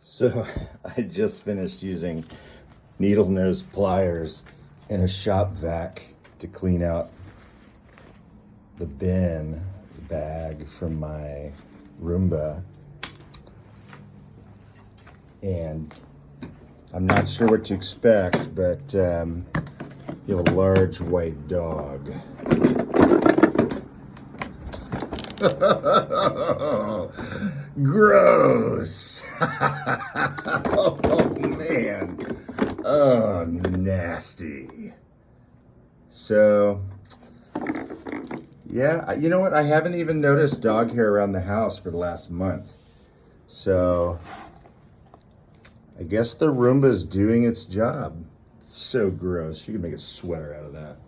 So I just finished using needle nose pliers and a shop vac to clean out the bag from my Roomba. And I'm not sure what to expect, but you have a large white dog. Gross. Oh man. Oh, nasty. So, yeah, you know what? I haven't even noticed dog hair around the house for the last month. So, I guess the Roomba's doing its job. It's so gross. You can make a sweater out of that.